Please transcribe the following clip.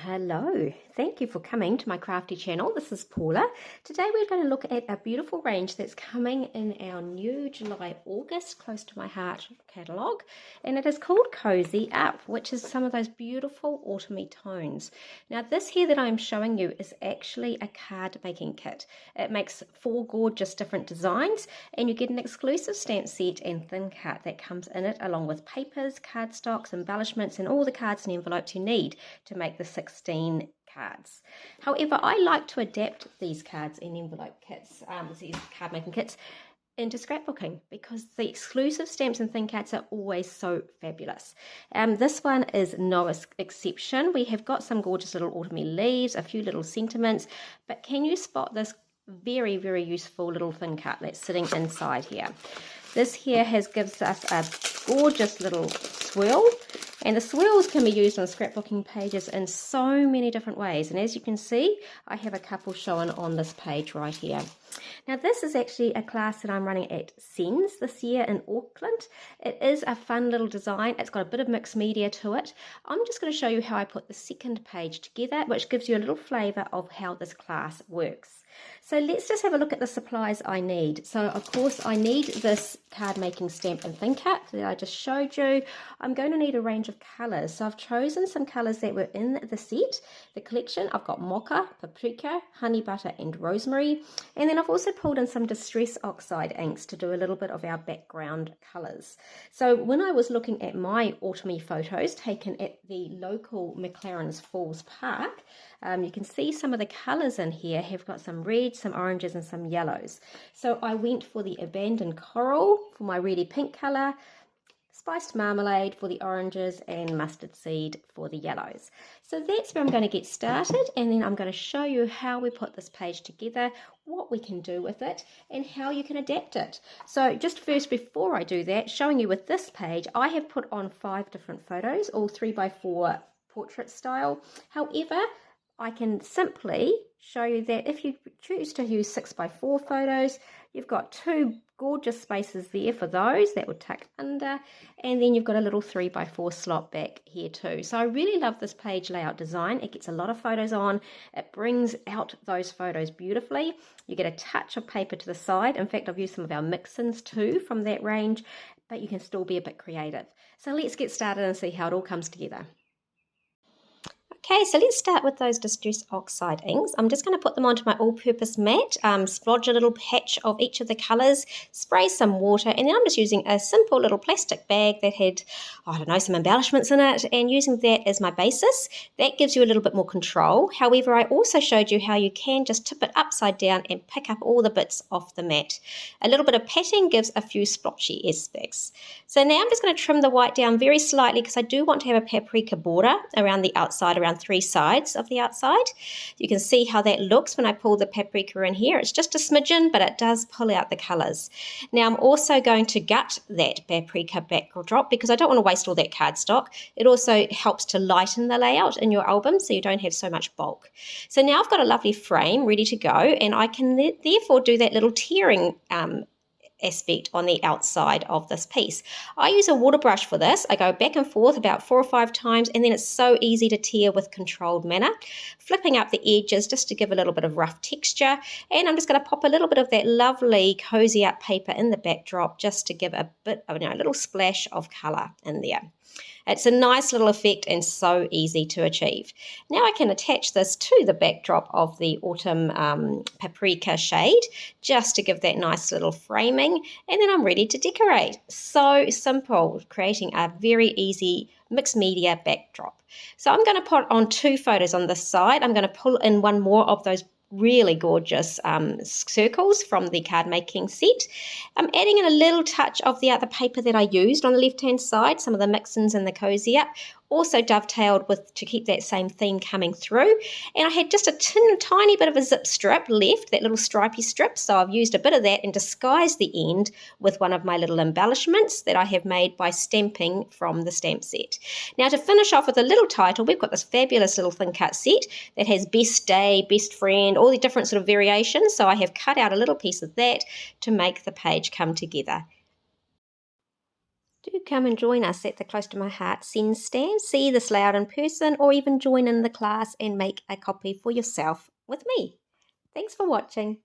Hello, thank you for coming to my crafty channel. This is Paula. Today we're going to look at a beautiful range that's coming in our new July-August Close to My Heart catalogue, and it is called Cozy Up, which is some of those beautiful autumny tones. Now this here that I'm showing you is actually a card making kit. It makes 4 gorgeous different designs, and you get an exclusive stamp set and thin cut that comes in it, along with papers, cardstocks, embellishments, and all the cards and envelopes you need to make the 16 cards. However, I like to adapt these cards and envelope kits, these card making kits, into scrapbooking because the exclusive stamps and thin cards are always so fabulous. This one is no exception. We have got some gorgeous little autumny leaves, a few little sentiments, but can you spot this very, very useful little thin cut that's sitting inside here? This here gives us a gorgeous little swirl, and the swirls can be used on scrapbooking pages in so many different ways. And as you can see, I have a couple shown on this page right here. Now this is actually a class that I'm running at SENS this year in Auckland. It is a fun little design. It's got a bit of mixed media to it. I'm just going to show you how I put the second page together, which gives you a little flavour of how this class works. So let's just have a look at the supplies I need. So of course I need this card making stamp and thin cut that I just showed you. I'm going to need a range of colours. So I've chosen some colours that were in the set, the collection. I've got mocha, paprika, honey butter and rosemary. And then I've also pulled in some distress oxide inks to do a little bit of our background colours. So when I was looking at my autumny photos taken at the local McLaren's Falls Park, you can see some of the colours in here have got some reds, some oranges and some yellows. So I went for the abandoned coral for my reddy pink colour, spiced marmalade for the oranges and mustard seed for the yellows. So that's where I'm going to get started, and then I'm going to show you how we put this page together, what we can do with it and how you can adapt it. So just first, before I do that, showing you with this page, I have put on 5 different photos, all 3x4 portrait style. However, I can simply show you that if you choose to use 6x4 photos, you've got 2 gorgeous spaces there for those that would tuck under, and then you've got a little 3x4 slot back here too. So I really love this page layout design. It gets a lot of photos on, it brings out those photos beautifully. You get a touch of paper to the side. In fact, I've used some of our mix-ins too from that range, but you can still be a bit creative. So let's get started and see how it all comes together. Okay, so let's start with those distress oxide inks. I'm just going to put them onto my all-purpose mat, splodge a little patch of each of the colours, spray some water, and then I'm just using a simple little plastic bag that had, I don't know, some embellishments in it, and using that as my basis. That gives you a little bit more control. However, I also showed you how you can just tip it upside down and pick up all the bits off the mat. A little bit of patting gives a few splotchy aspects. So now I'm just going to trim the white down very slightly because I do want to have a paprika border around the outside, around 3 sides of the outside. You can see how that looks when I pull the paprika in here. It's just a smidgen, but it does pull out the colours. Now I'm also going to gut that paprika backdrop because I don't want to waste all that cardstock. It also helps to lighten the layout in your album so you don't have so much bulk. So now I've got a lovely frame ready to go, and I can therefore do that little tearing aspect on the outside of this piece. I use a water brush for this. I go back and forth about 4 or 5 times, and then it's so easy to tear with controlled manner, flipping up the edges just to give a little bit of rough texture. And I'm just going to pop a little bit of that lovely cozy up paper in the backdrop just to give a bit of, a little splash of colour in there. It's a nice little effect and so easy to achieve. Now I can attach this to the backdrop of the autumn paprika shade just to give that nice little framing, and then I'm ready to decorate. So simple, creating a very easy mixed media backdrop. So I'm going to put on 2 photos on this side. I'm going to pull in one more of those really gorgeous circles from the card making set. I'm adding in a little touch of the other paper that I used on the left hand side, some of the mix-ins and the cozy up, also dovetailed with to keep that same theme coming through. And I had just a tiny bit of a zip strip left, that little stripy strip, so I've used a bit of that and disguised the end with one of my little embellishments that I have made by stamping from the stamp set. Now to finish off with a little title, we've got this fabulous little thin cut set that has best day, best friend, all the different sort of variations, so I have cut out a little piece of that to make the page come together. Do come and join us at the Close to My Heart Send stand, see this layout in person, or even join in the class and make a copy for yourself with me. Thanks for watching.